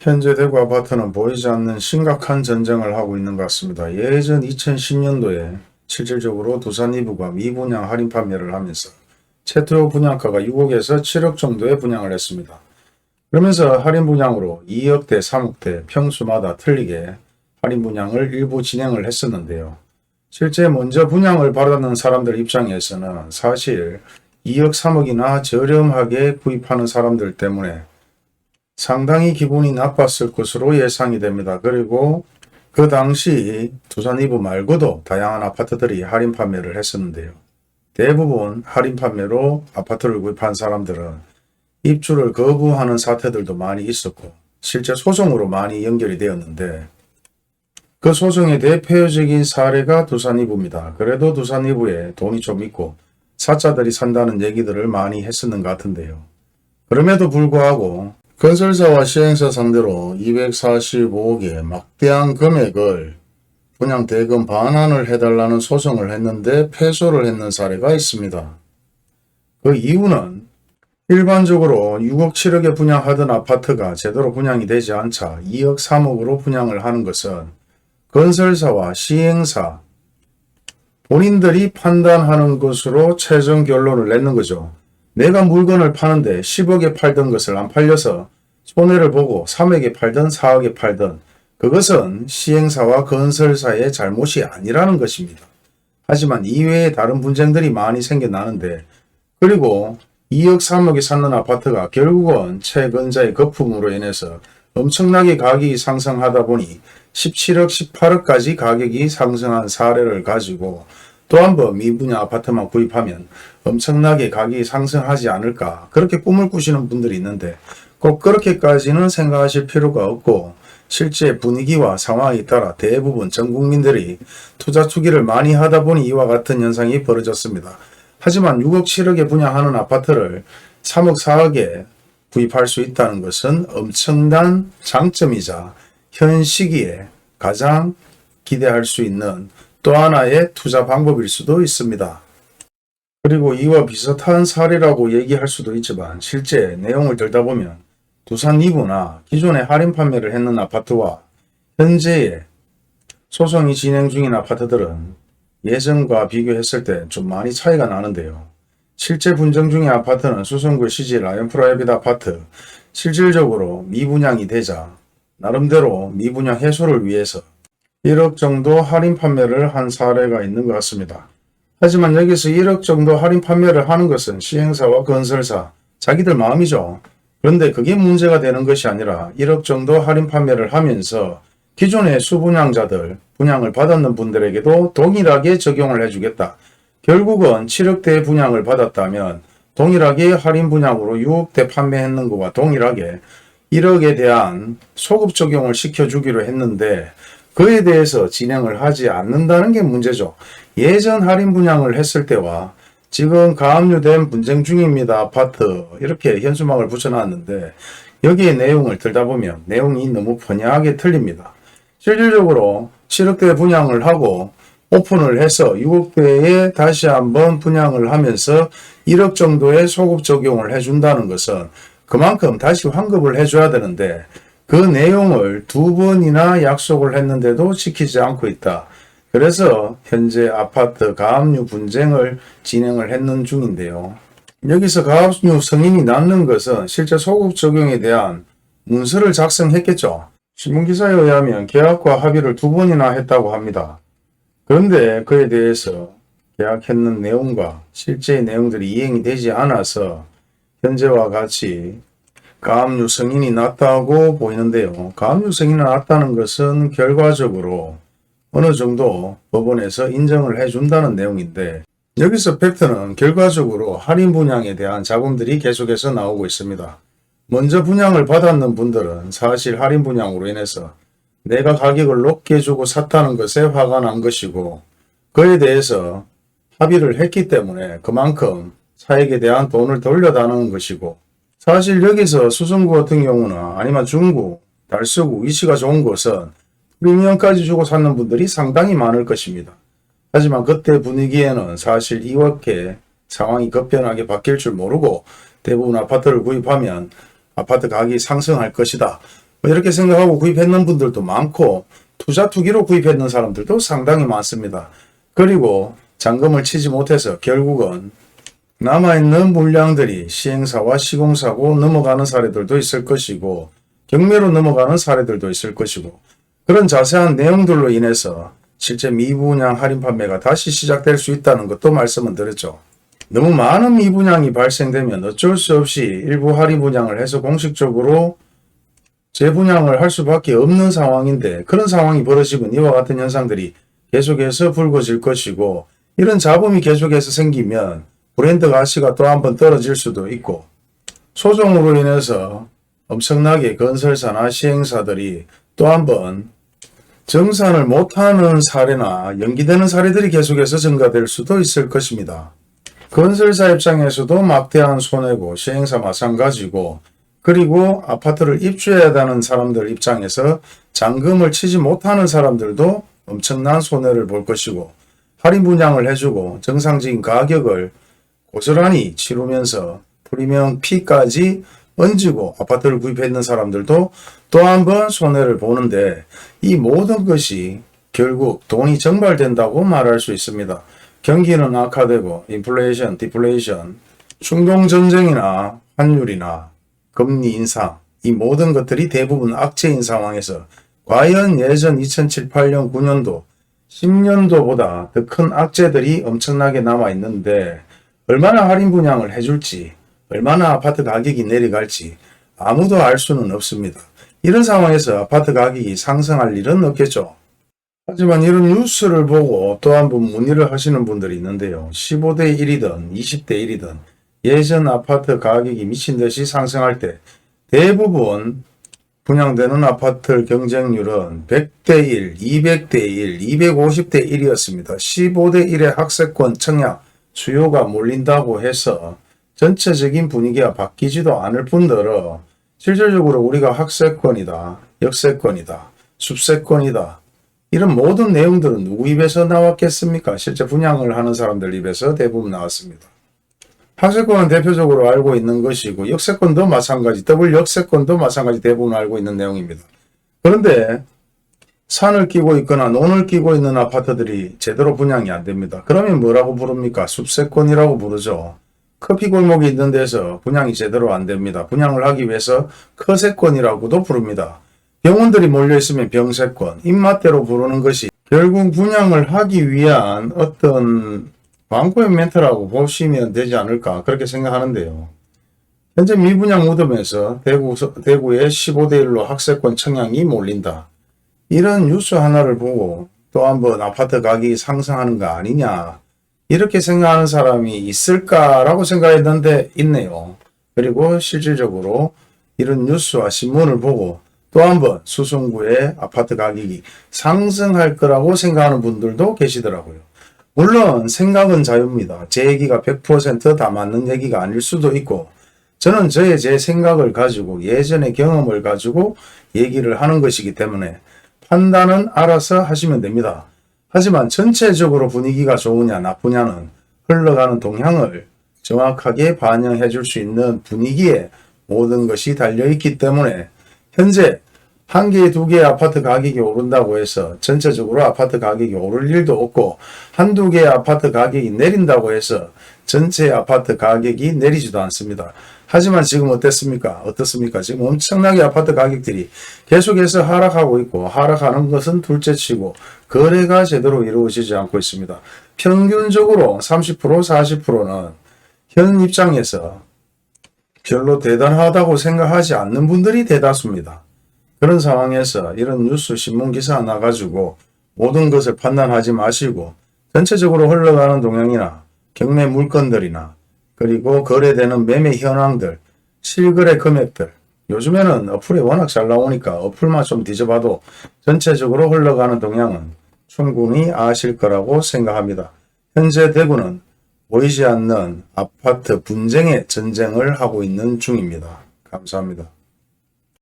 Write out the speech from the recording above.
현재 대구 아파트는 보이지 않는 심각한 전쟁을 하고 있는 것 같습니다. 예전 2010년도에 실질적으로 두산 이부가 미분양 할인 판매를 하면서 최초 분양가가 6억에서 7억 정도에 분양을 했습니다. 그러면서 할인 분양으로 2억대, 3억대 평수마다 틀리게 할인 분양을 일부 진행을 했었는데요. 실제 먼저 분양을 받았는 사람들 입장에서는 사실 2억, 3억이나 저렴하게 구입하는 사람들 때문에 상당히 기분이 나빴을 것으로 예상이 됩니다. 그리고 그 당시 두산 이부 말고도 다양한 아파트들이 할인 판매를 했었는데요. 대부분 할인 판매로 아파트를 구입한 사람들은 입주를 거부하는 사태들도 많이 있었고 실제 소송으로 많이 연결이 되었는데 그 소송의 대표적인 사례가 두산 이부입니다. 그래도 두산 이부에 돈이 좀 있고 사자들이 산다는 얘기들을 많이 했었는 것 같은데요. 그럼에도 불구하고 건설사와 시행사 상대로 245억의 막대한 금액을 분양 대금 반환을 해달라는 소송을 했는데 패소를 했는 사례가 있습니다. 그 이유는 일반적으로 6억 7억에 분양하던 아파트가 제대로 분양이 되지 않자 2억 3억으로 분양을 하는 것은 건설사와 시행사 본인들이 판단하는 것으로 최종 결론을 내는 거죠. 내가 물건을 파는데 10억에 팔던 것을 안 팔려서 손해를 보고 3억에 팔든 4억에 팔든 그것은 시행사와 건설사의 잘못이 아니라는 것입니다. 하지만 이외에 다른 분쟁들이 많이 생겨나는데 그리고 2억 3억에 샀는 아파트가 결국은 채권자의 거품으로 인해서 엄청나게 가격이 상승하다 보니 17억 18억까지 가격이 상승한 사례를 가지고 또 한 번 미분양 아파트만 구입하면 엄청나게 가격이 상승하지 않을까 그렇게 꿈을 꾸시는 분들이 있는데 꼭 그렇게까지는 생각하실 필요가 없고 실제 분위기와 상황에 따라 대부분 전 국민들이 투자 투기를 많이 하다 보니 이와 같은 현상이 벌어졌습니다. 하지만 6억 7억에 분양하는 아파트를 3억 4억에 구입할 수 있다는 것은 엄청난 장점이자 현 시기에 가장 기대할 수 있는 또 하나의 투자 방법일 수도 있습니다. 그리고 이와 비슷한 사례라고 얘기할 수도 있지만 실제 내용을 들다 보면 두산 이부나 기존에 할인 판매를 했는 아파트와 현재의 소송이 진행 중인 아파트들은 예전과 비교했을 때 좀 많이 차이가 나는데요. 실제 분쟁 중인 아파트는 수성구의 CJ 라이언 프라이빗 아파트 실질적으로 미분양이 되자 나름대로 미분양 해소를 위해서 1억 정도 할인 판매를 한 사례가 있는 것 같습니다. 하지만 여기서 1억 정도 할인 판매를 하는 것은 시행사와 건설사, 자기들 마음이죠. 그런데 그게 문제가 되는 것이 아니라 1억 정도 할인 판매를 하면서 기존의 수분양자들, 분양을 받았는 분들에게도 동일하게 적용을 해주겠다. 결국은 7억대 분양을 받았다면 동일하게 할인 분양으로 6억대 판매했는 것과 동일하게 1억에 대한 소급 적용을 시켜주기로 했는데 그에 대해서 진행을 하지 않는다는 게 문제죠. 예전 할인 분양을 했을 때와 지금 가압류된 분쟁 중입니다. 아파트 이렇게 현수막을 붙여놨는데 여기에 내용을 들다 보면 내용이 너무 번향하게 틀립니다. 실질적으로 7억대 분양을 하고 오픈을 해서 6억대에 다시 한번 분양을 하면서 1억 정도의 소급 적용을 해준다는 것은 그만큼 다시 환급을 해줘야 되는데 그 내용을 두 번이나 약속을 했는데도 지키지 않고 있다. 그래서 현재 아파트 가압류 분쟁을 진행을 했는 중인데요. 여기서 가압류 승인이 났는 것은 실제 소급 적용에 대한 문서를 작성했겠죠. 신문기사에 의하면 계약과 합의를 두 번이나 했다고 합니다. 그런데 그에 대해서 계약했는 내용과 실제의 내용들이 이행이 되지 않아서 현재와 같이 가압류 승인이 났다고 보이는데요. 가압류 승인이 났다는 것은 결과적으로 어느 정도 법원에서 인정을 해준다는 내용인데 여기서 팩트는 결과적으로 할인 분양에 대한 잡음들이 계속해서 나오고 있습니다. 먼저 분양을 받았는 분들은 사실 할인 분양으로 인해서 내가 가격을 높게 주고 샀다는 것에 화가 난 것이고 그에 대해서 합의를 했기 때문에 그만큼 차익에 대한 돈을 돌려다는 것이고 사실 여기서 수성구 같은 경우는 아니면 중구, 달서구 위치가 좋은 곳은 프리미엄까지 주고 샀는 분들이 상당히 많을 것입니다. 하지만 그때 분위기에는 사실 이렇게 상황이 급변하게 바뀔 줄 모르고 대부분 아파트를 구입하면 아파트 가격이 상승할 것이다. 이렇게 생각하고 구입했는 분들도 많고 투자 투기로 구입했는 사람들도 상당히 많습니다. 그리고 잔금을 치지 못해서 결국은 남아있는 물량들이 시행사와 시공사고 넘어가는 사례들도 있을 것이고 경매로 넘어가는 사례들도 있을 것이고 그런 자세한 내용들로 인해서 실제 미분양 할인 판매가 다시 시작될 수 있다는 것도 말씀을 드렸죠. 너무 많은 미분양이 발생되면 어쩔 수 없이 일부 할인 분양을 해서 공식적으로 재분양을 할 수밖에 없는 상황인데 그런 상황이 벌어지면 이와 같은 현상들이 계속해서 불거질 것이고 이런 잡음이 계속해서 생기면 브랜드 가치가 또 한번 떨어질 수도 있고 소송으로 인해서 엄청나게 건설사나 시행사들이 또 한번 정산을 못하는 사례나 연기되는 사례들이 계속해서 증가될 수도 있을 것입니다. 건설사 입장에서도 막대한 손해고 시행사 마찬가지고 그리고 아파트를 입주해야 하는 사람들 입장에서 잔금을 치지 못하는 사람들도 엄청난 손해를 볼 것이고 할인 분양을 해주고 정상적인 가격을 고스란히 치르면서 프리미엄 피까지 얹고 아파트를 구입했는 사람들도 또 한 번 손해를 보는데 이 모든 것이 결국 돈이 증발된다고 말할 수 있습니다. 경기는 악화되고 인플레이션, 디플레이션, 중동전쟁이나 환율이나 금리 인상 이 모든 것들이 대부분 악재인 상황에서 과연 예전 2007, 8년, 9년도, 10년도보다 더 큰 악재들이 엄청나게 남아있는데 얼마나 할인 분양을 해줄지 얼마나 아파트 가격이 내려갈지 아무도 알 수는 없습니다. 이런 상황에서 아파트 가격이 상승할 일은 없겠죠. 하지만 이런 뉴스를 보고 또 한 번 문의를 하시는 분들이 있는데요. 15대 1이든 20대 1이든 예전 아파트 가격이 미친듯이 상승할 때 대부분 분양되는 아파트 경쟁률은 100대 1, 200대 1, 250대 1이었습니다. 15대 1의 학세권 청약 수요가 몰린다고 해서 전체적인 분위기가 바뀌지도 않을 뿐더러 실질적으로 우리가 학세권이다, 역세권이다, 숲세권이다 이런 모든 내용들은 누구 입에서 나왔겠습니까? 실제 분양을 하는 사람들 입에서 대부분 나왔습니다. 학세권은 대표적으로 알고 있는 것이고 역세권도 마찬가지, 더블 역세권도 마찬가지 대부분 알고 있는 내용입니다. 그런데 산을 끼고 있거나 논을 끼고 있는 아파트들이 제대로 분양이 안 됩니다. 그러면 뭐라고 부릅니까? 숲세권이라고 부르죠. 커피 골목이 있는 데서 분양이 제대로 안 됩니다. 분양을 하기 위해서 커세권이라고도 부릅니다. 병원들이 몰려있으면 병세권, 입맛대로 부르는 것이 결국 분양을 하기 위한 어떤 광고의 멘트라고 보시면 되지 않을까 그렇게 생각하는데요. 현재 미분양 무덤에서 대구의 15대 1로 학세권 청약이 몰린다. 이런 뉴스 하나를 보고 또 한번 아파트 가격이 상승하는 거 아니냐 이렇게 생각하는 사람이 있을까라고 생각했는데 있네요. 그리고 실질적으로 이런 뉴스와 신문을 보고 또 한번 수성구의 아파트 가격이 상승할 거라고 생각하는 분들도 계시더라고요. 물론 생각은 자유입니다. 제 얘기가 100% 다 맞는 얘기가 아닐 수도 있고 저는 제 생각을 가지고 예전의 경험을 가지고 얘기를 하는 것이기 때문에 판단은 알아서 하시면 됩니다. 하지만 전체적으로 분위기가 좋으냐 나쁘냐는 흘러가는 동향을 정확하게 반영해 줄 수 있는 분위기에 모든 것이 달려있기 때문에 현재 한 개, 두 개의 아파트 가격이 오른다고 해서 전체적으로 아파트 가격이 오를 일도 없고 한두 개의 아파트 가격이 내린다고 해서 전체 아파트 가격이 내리지도 않습니다. 하지만 지금 어떻습니까? 지금 엄청나게 아파트 가격들이 계속해서 하락하고 있고 하락하는 것은 둘째치고 거래가 제대로 이루어지지 않고 있습니다. 평균적으로 30%, 40%는 현 입장에서 별로 대단하다고 생각하지 않는 분들이 대다수입니다. 그런 상황에서 이런 뉴스 신문 기사 나가지고 모든 것을 판단하지 마시고 전체적으로 흘러가는 동향이나 경매 물건들이나 그리고 거래되는 매매 현황들, 실거래 금액들 요즘에는 어플이 워낙 잘 나오니까 어플만 좀 뒤져봐도 전체적으로 흘러가는 동향은 충분히 아실 거라고 생각합니다. 현재 대구는 보이지 않는 아파트 분쟁의 전쟁을 하고 있는 중입니다. 감사합니다.